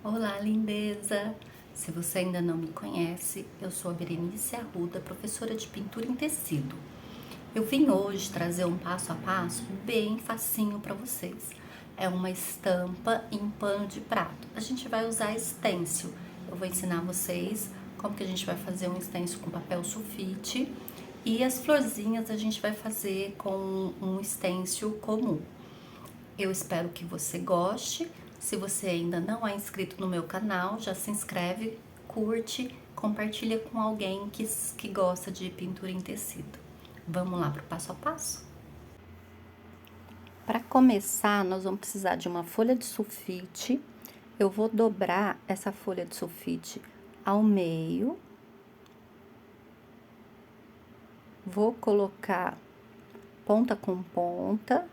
Olá, lindeza! Se você ainda não me conhece, eu sou a Berenice Arruda, professora de pintura em tecido. Eu vim hoje trazer um passo a passo bem facinho para vocês. É uma estampa em pano de prato. A gente vai usar stencil. Eu vou ensinar vocês como que a gente vai fazer um stencil com papel sulfite e as florzinhas a gente vai fazer com um stencil comum. Eu espero que você goste. Se você ainda não é inscrito no meu canal, já se inscreve, curte, compartilha com alguém que gosta de pintura em tecido. Vamos lá para o passo a passo? Para começar, nós vamos precisar de uma folha de sulfite. Eu vou dobrar essa folha de sulfite ao meio. Vou colocar ponta com ponta.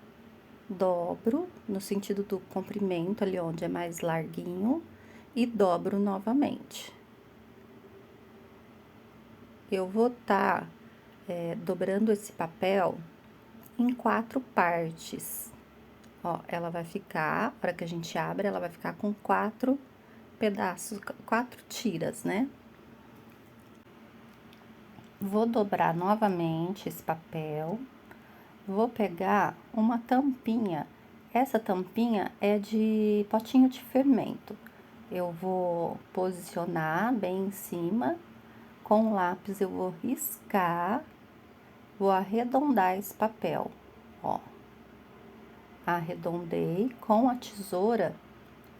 Dobro no sentido do comprimento, ali onde é mais larguinho, e dobro novamente. Eu vou estar dobrando esse papel em 4 partes. Ó, ela vai ficar, para que a gente abra, ela vai ficar com 4 pedaços, 4 tiras, né? Vou dobrar novamente esse papel. Vou pegar uma tampinha. Essa tampinha é de potinho de fermento. Eu vou posicionar bem em cima. Com o lápis eu vou riscar. Vou arredondar esse papel, ó. Arredondei. Com a tesoura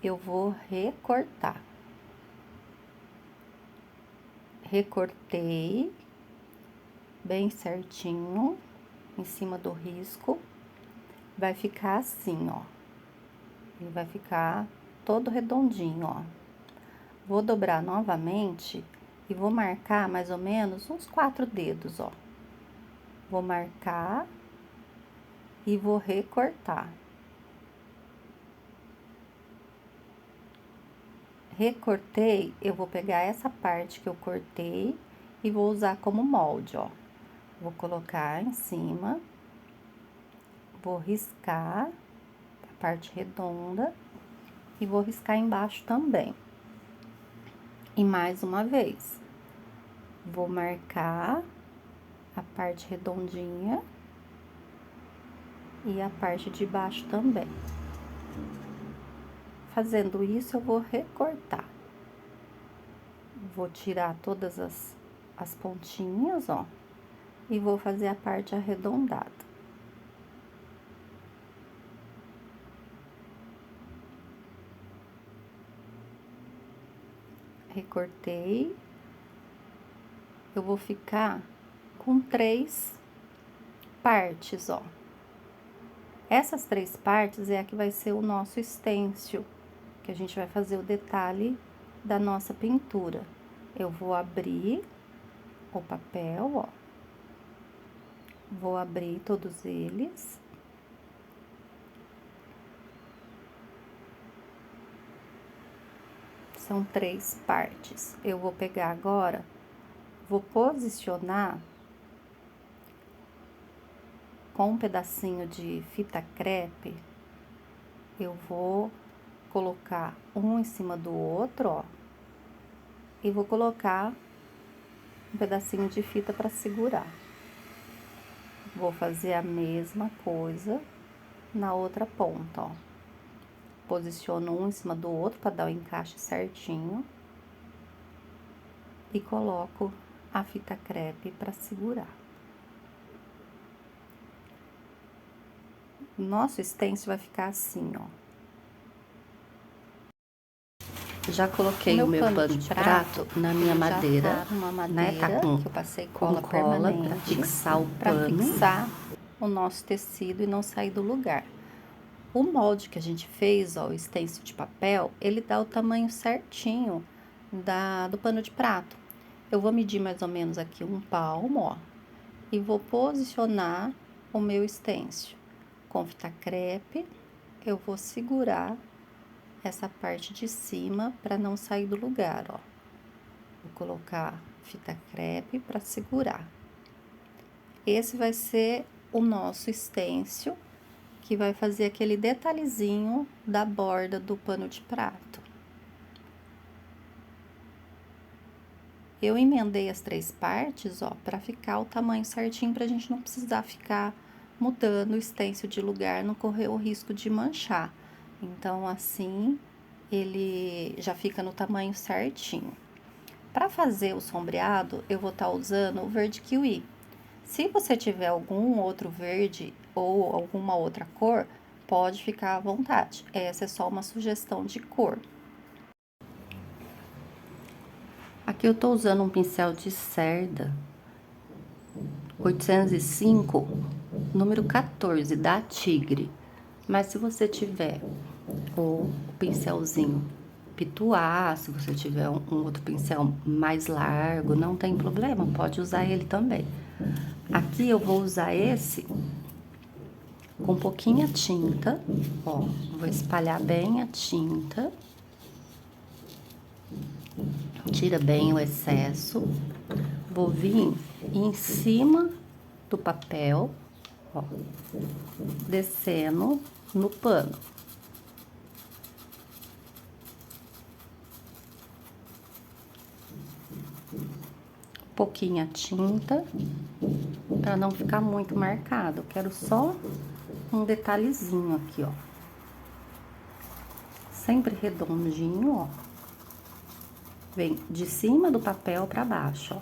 eu vou recortar. Recortei bem certinho em cima do risco. Vai ficar assim, ó. Ele vai ficar todo redondinho, ó. Vou dobrar novamente e vou marcar mais ou menos uns 4 dedos, ó. Vou marcar e vou recortar. Recortei, eu vou pegar essa parte que eu cortei e vou usar como molde, ó. Vou colocar em cima, vou riscar a parte redonda e vou riscar embaixo também. E mais uma vez, vou marcar a parte redondinha e a parte de baixo também. Fazendo isso, eu vou recortar. Vou tirar todas as pontinhas, ó, e vou fazer a parte arredondada. Recortei. Eu vou ficar com 3 partes, ó. Essas 3 partes é a que vai ser o nosso stencil, que a gente vai fazer o detalhe da nossa pintura. Eu vou abrir o papel, ó. Vou abrir todos eles. São 3 partes. Eu vou pegar agora, vou posicionar com um pedacinho de fita crepe. Eu vou colocar um em cima do outro, ó. E vou colocar um pedacinho de fita para segurar. Vou fazer a mesma coisa na outra ponta, ó. Posiciono um em cima do outro para dar o encaixe certinho. E coloco a fita crepe para segurar. Nosso stencil vai ficar assim, ó. Já coloquei o meu pano de prato na minha madeira, né? Tá com, que eu passei cola permanente para fixar o pano, para fixar o nosso tecido e não sair do lugar. O molde que a gente fez, ó, o stencil de papel, ele dá o tamanho certinho do pano de prato. Eu vou medir mais ou menos aqui 1 palmo, ó, e vou posicionar o meu stencil com fita crepe. Eu vou segurar essa parte de cima para não sair do lugar, ó. Vou colocar fita crepe para segurar. Esse vai ser o nosso stencil, que vai fazer aquele detalhezinho da borda do pano de prato. Eu emendei as 3 partes, ó, pra ficar o tamanho certinho, pra gente não precisar ficar mudando o stencil de lugar, não correr o risco de manchar. Então, assim, ele já fica no tamanho certinho. Para fazer o sombreado, eu vou estar usando o verde kiwi. Se você tiver algum outro verde ou alguma outra cor, pode ficar à vontade. Essa é só uma sugestão de cor. Aqui eu tô usando um pincel de cerda 805, número 14, da Tigre. Mas se você tiver o pincelzinho pituá, se você tiver um outro pincel mais largo, não tem problema, pode usar ele também. Aqui eu vou usar esse com pouquinha tinta, ó, vou espalhar bem a tinta, tira bem o excesso, vou vir em cima do papel, ó, descendo no pano. Pouquinha tinta, para não ficar muito marcado. Eu quero só um detalhezinho aqui, ó. Sempre redondinho, ó. Vem de cima do papel para baixo, ó.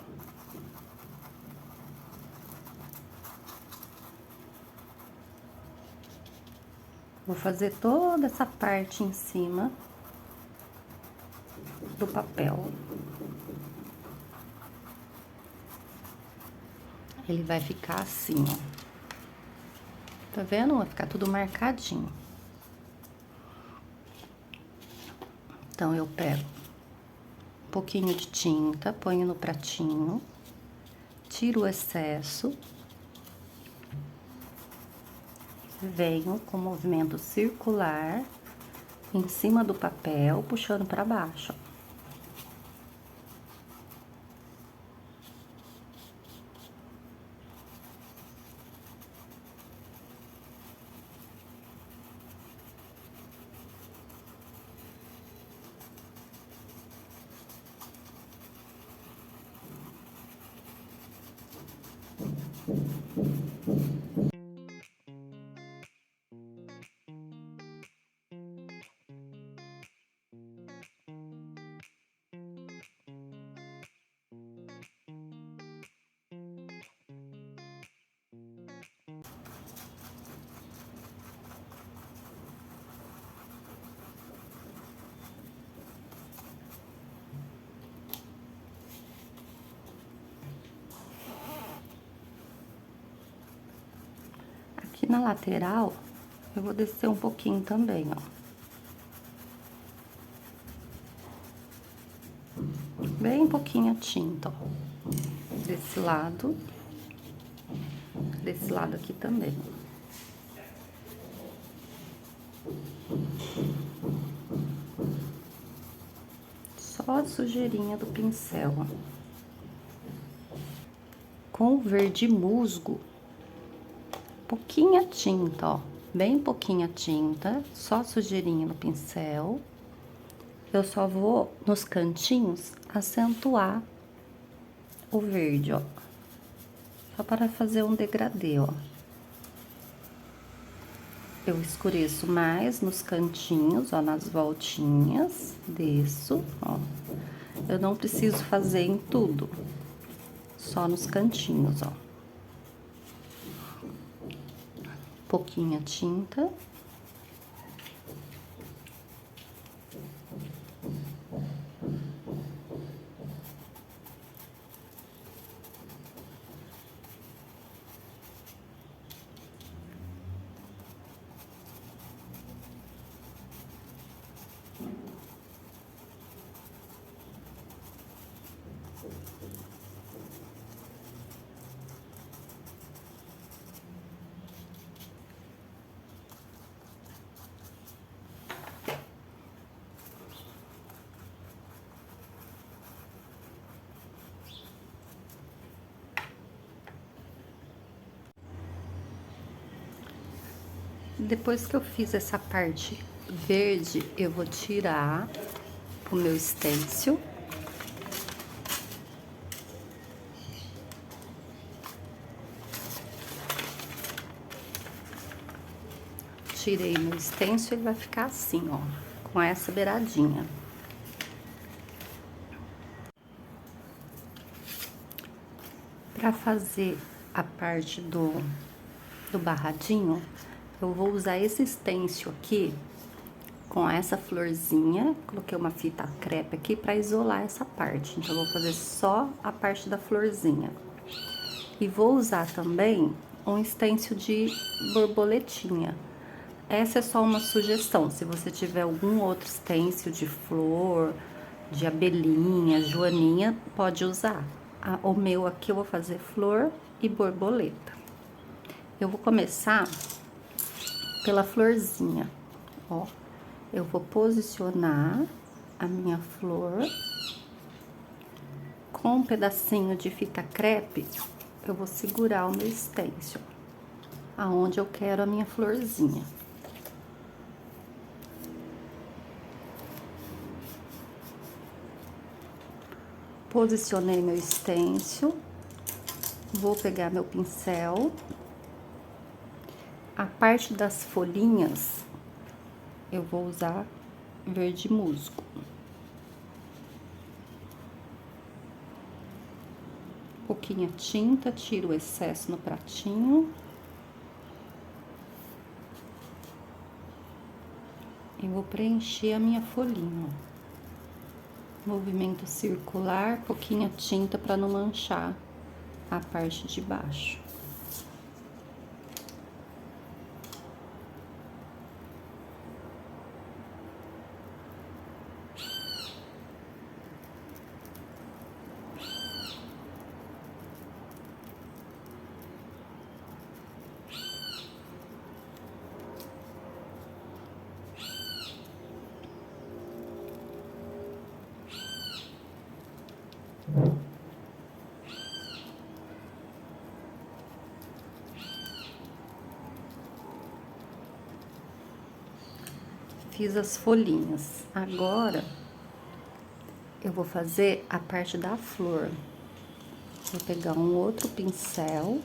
Vou fazer toda essa parte em cima do papel. Ele vai ficar assim, ó. Tá vendo? Vai ficar tudo marcadinho. Então, eu pego um pouquinho de tinta, ponho no pratinho, tiro o excesso, venho com movimento circular em cima do papel, puxando para baixo, ó. Aqui na lateral, eu vou descer um pouquinho também, ó. Bem pouquinha tinta, ó. Desse lado aqui também. Só a sujeirinha do pincel, ó. Com o verde musgo, pouquinha tinta, ó, bem pouquinha tinta, só sujeirinha no pincel. Eu só vou, nos cantinhos, acentuar o verde, ó. Só para fazer um degradê, ó. Eu escureço mais nos cantinhos, ó, nas voltinhas, desço, ó. Eu não preciso fazer em tudo, só nos cantinhos, ó. Pouquinha tinta. Depois que eu fiz essa parte verde, eu vou tirar o meu stencil. tirei meu stencil, ele vai ficar assim, ó, com essa beiradinha. Para fazer a parte do barradinho, eu vou usar esse stencil aqui, com essa florzinha. Coloquei uma fita crepe aqui para isolar essa parte. Então, eu vou fazer só a parte da florzinha. E vou usar também um stencil de borboletinha. Essa é só uma sugestão. Se você tiver algum outro stencil de flor, de abelhinha, joaninha, pode usar. O meu aqui eu vou fazer flor e borboleta. Eu vou começar pela florzinha, ó. Eu vou posicionar a minha flor com um pedacinho de fita crepe. Eu vou segurar o meu stencil aonde eu quero a minha florzinha. Posicionei meu stencil, vou pegar meu pincel. A parte das folhinhas, eu vou usar verde musgo. Pouquinha tinta, tiro o excesso no pratinho. E vou preencher a minha folhinha. Movimento circular, pouquinha tinta para não manchar a parte de baixo. Fiz as folhinhas. Agora, eu vou fazer a parte da flor. Vou pegar um outro pincel.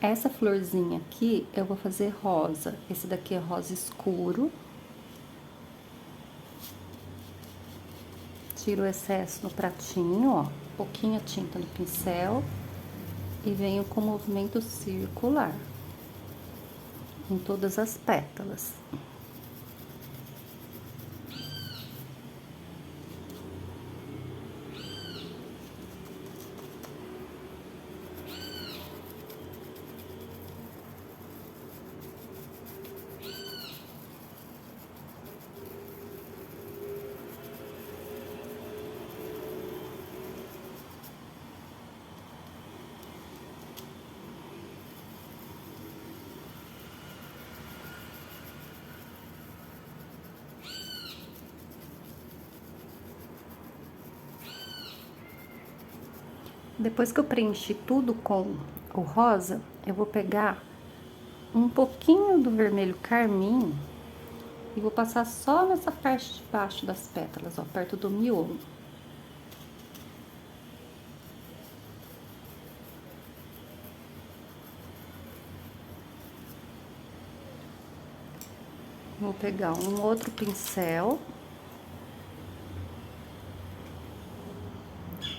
Essa florzinha aqui, eu vou fazer rosa. Esse daqui é rosa escuro. Tiro o excesso no pratinho, ó. Pouquinha tinta no pincel. E venho com movimento circular em todas as pétalas. Depois que eu preenchi tudo com o rosa, eu vou pegar um pouquinho do vermelho carmim e vou passar só nessa parte de baixo das pétalas, ó, perto do miolo. Vou pegar um outro pincel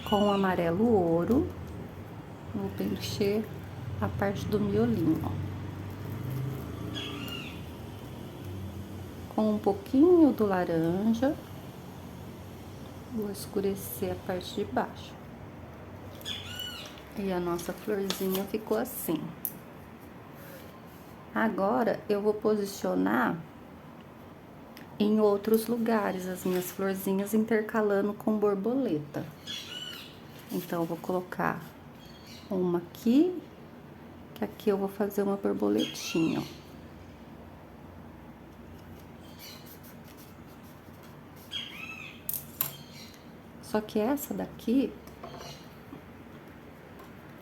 com amarelo ouro, vou preencher a parte do miolinho, ó. Com um pouquinho do laranja, vou escurecer a parte de baixo. E a nossa florzinha ficou assim. Agora, eu vou posicionar em outros lugares as minhas florzinhas intercalando com borboleta. Então, eu vou colocar uma aqui, que aqui eu vou fazer uma borboletinha, ó. Só que essa daqui,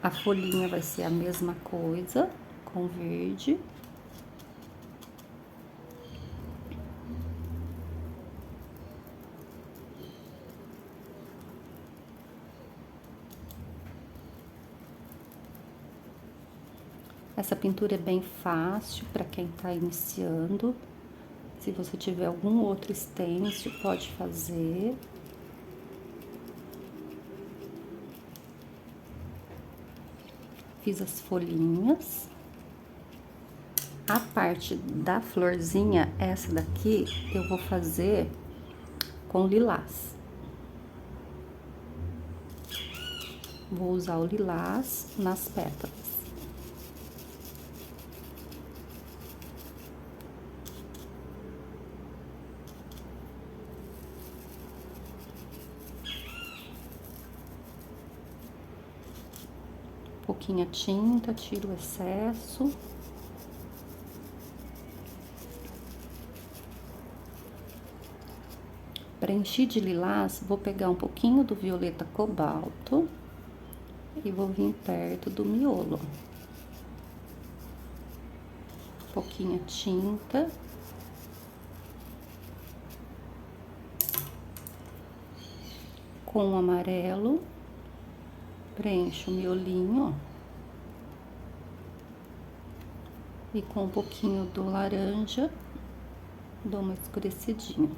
a folhinha vai ser a mesma coisa, com verde. Essa pintura é bem fácil para quem está iniciando. Se você tiver algum outro stencil, pode fazer. Fiz as folhinhas. A parte da florzinha, essa daqui, eu vou fazer com lilás. Vou usar o lilás nas pétalas. Pouquinha tinta, tiro o excesso. Preenchi de lilás, vou pegar um pouquinho do violeta cobalto e vou vir perto do miolo. Pouquinha tinta. Com o amarelo, preencho o miolinho, ó. E com um pouquinho do laranja, dou uma escurecidinha.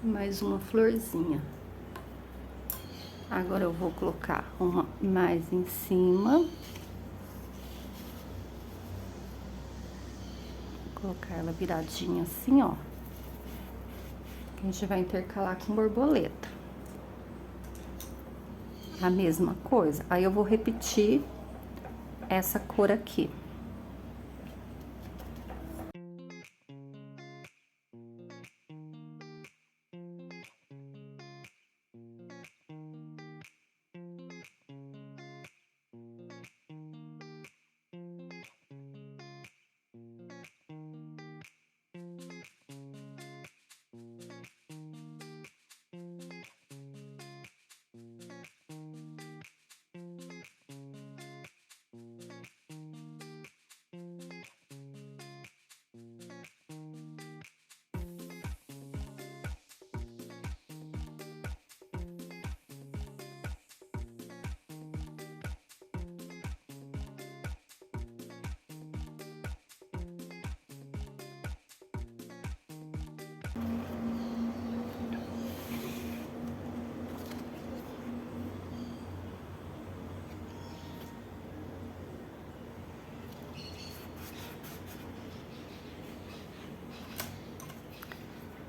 Mais uma florzinha. Agora eu vou colocar uma mais em cima. Vou colocar ela viradinha assim, ó. A gente vai intercalar com borboleta. A mesma coisa. Aí eu vou repetir essa cor aqui.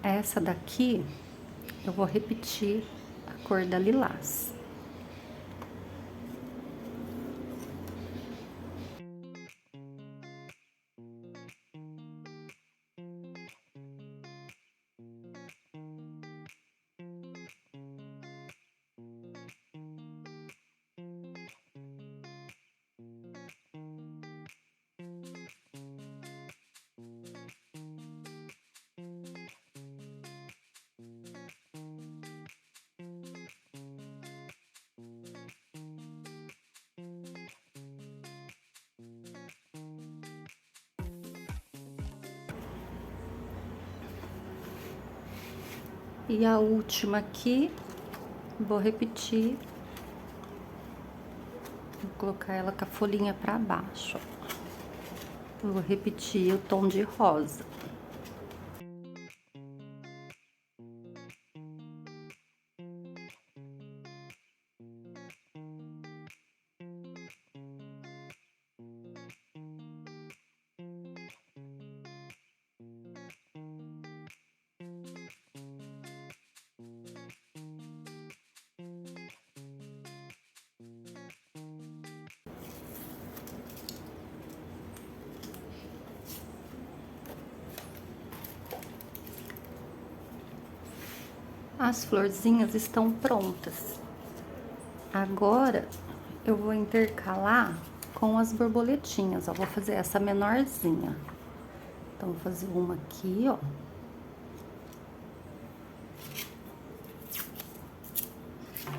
Essa daqui, eu vou repetir a cor da lilás. E a última aqui, vou repetir. Vou colocar ela com a folhinha pra baixo. Vou repetir o tom de rosa. As florzinhas estão prontas. Agora, eu vou intercalar com as borboletinhas, ó. Vou fazer essa menorzinha. Então, vou fazer uma aqui, ó.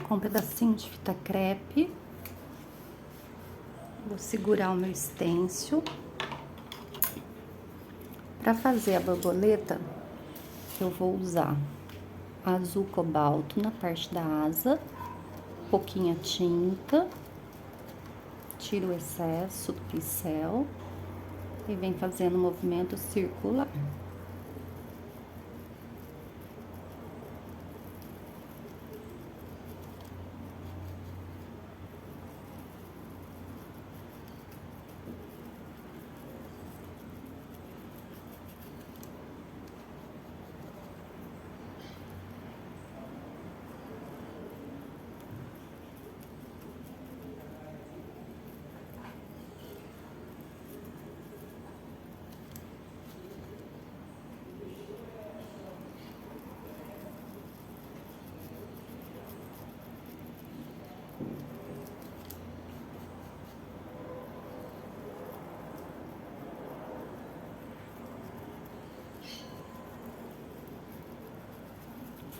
Com um pedacinho de fita crepe. Vou segurar o meu stencil. Para fazer a borboleta, eu vou usar azul cobalto na parte da asa pouquinha tinta, tira o excesso do pincel e vem fazendo um movimento circular.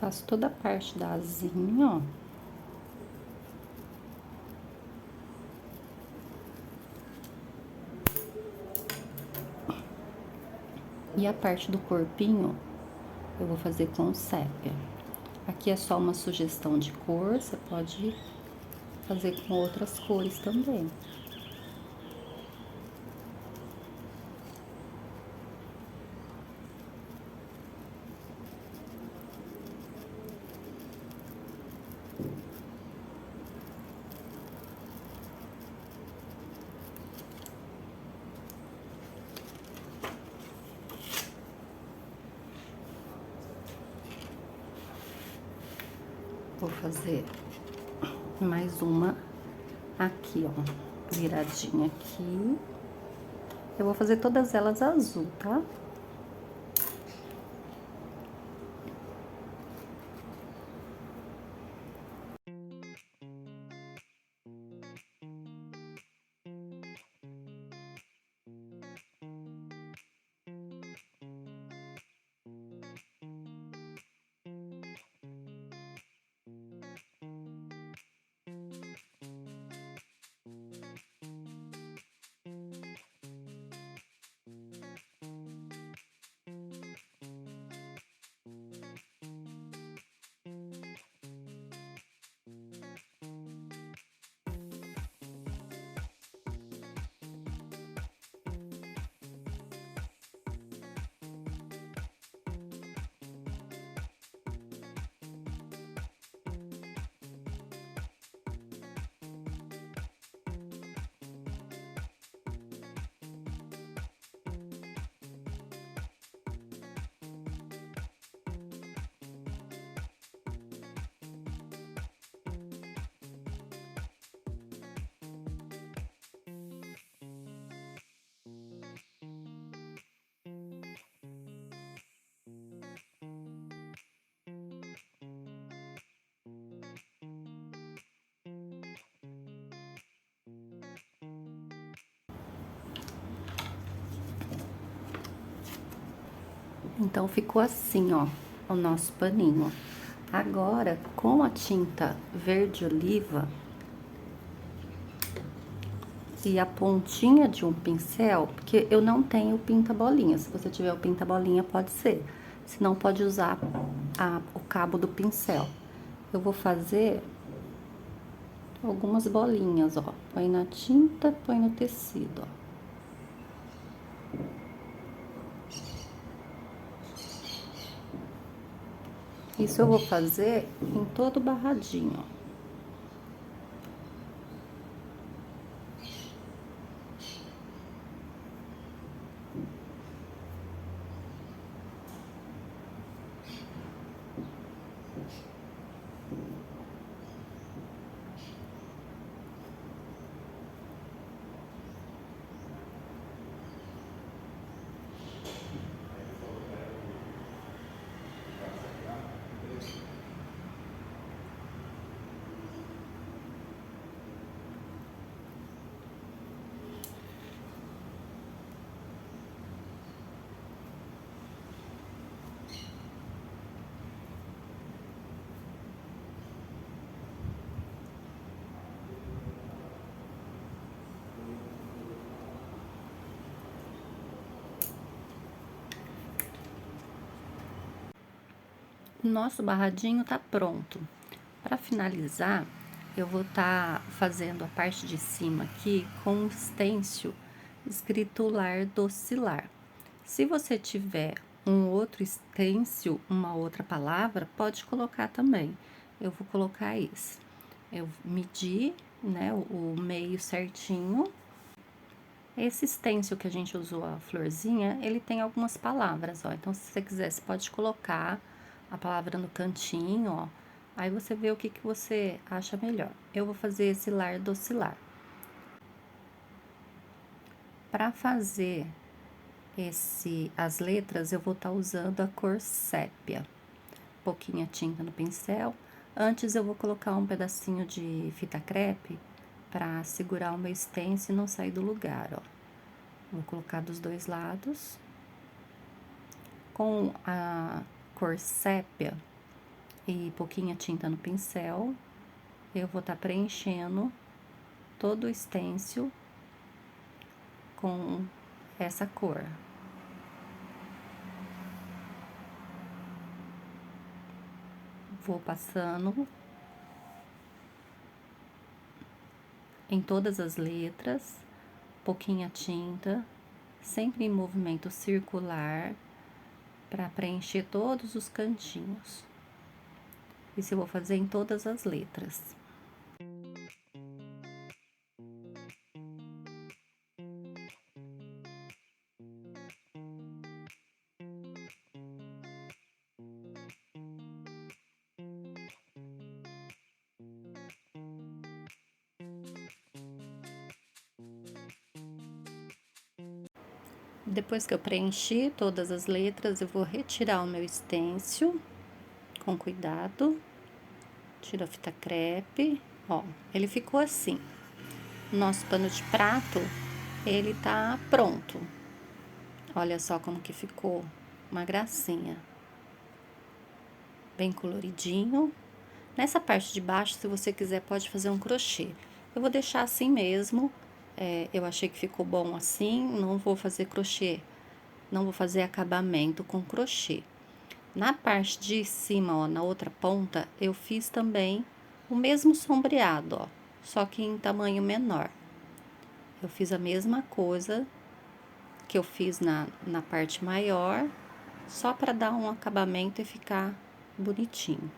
Faço toda a parte da asinha, ó. E a parte do corpinho, eu vou fazer com sépia. Aqui é só uma sugestão de cor, você pode fazer com outras cores também. Vou fazer mais uma aqui, ó, viradinha aqui. Eu vou fazer todas elas azul, tá? Então, ficou assim, ó, o nosso paninho. Agora, com a tinta verde oliva e a pontinha de um pincel, porque eu não tenho pinta-bolinha. Se você tiver o pinta-bolinha, pode ser. Se não, pode usar o cabo do pincel. Eu vou fazer algumas bolinhas, ó. Põe na tinta, põe no tecido, ó. Isso eu vou fazer em todo barradinho, ó. O nosso barradinho tá pronto. Para finalizar, eu vou estar fazendo a parte de cima aqui com um stencil escrito Lar Doce Lar. Se você tiver um outro stencil, uma outra palavra, pode colocar também. Eu vou colocar esse. Eu medi, né, o meio certinho. Esse stencil que a gente usou a florzinha, ele tem algumas palavras, ó. Então, se você quiser, você pode colocar a palavra no cantinho, ó. Aí você vê o que você acha melhor. Eu vou fazer esse Lar Doce Lar. Para fazer as letras, eu vou estar usando a cor sépia. Pouquinha tinta no pincel. Antes eu vou colocar um pedacinho de fita crepe para segurar o meu stencil e não sair do lugar, ó. Vou colocar dos dois lados. Com a cor sépia e pouquinha tinta no pincel, eu vou estar preenchendo todo o stencil com essa cor. Vou passando em todas as letras, pouquinha tinta, sempre em movimento circular, para preencher todos os cantinhos. Isso eu vou fazer em todas as letras. Depois que eu preenchi todas as letras, eu vou retirar o meu stencil com cuidado. Tiro a fita crepe, ó, ele ficou assim. Nosso pano de prato, ele tá pronto. Olha só como que ficou, uma gracinha. Bem coloridinho. Nessa parte de baixo, se você quiser, pode fazer um crochê. Eu vou deixar assim mesmo, eu achei que ficou bom assim, não vou fazer crochê, não vou fazer acabamento com crochê. Na parte de cima, ó, na outra ponta, eu fiz também o mesmo sombreado, ó, só que em tamanho menor. Eu fiz a mesma coisa que eu fiz na parte maior, só para dar um acabamento e ficar bonitinho.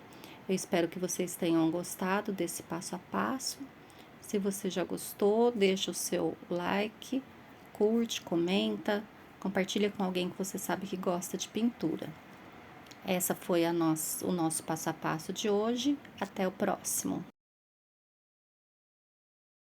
Eu espero que vocês tenham gostado desse passo a passo. Se você já gostou, deixa o seu like, curte, comenta, compartilha com alguém que você sabe que gosta de pintura. Essa foi o nosso passo a passo de hoje. Até o próximo.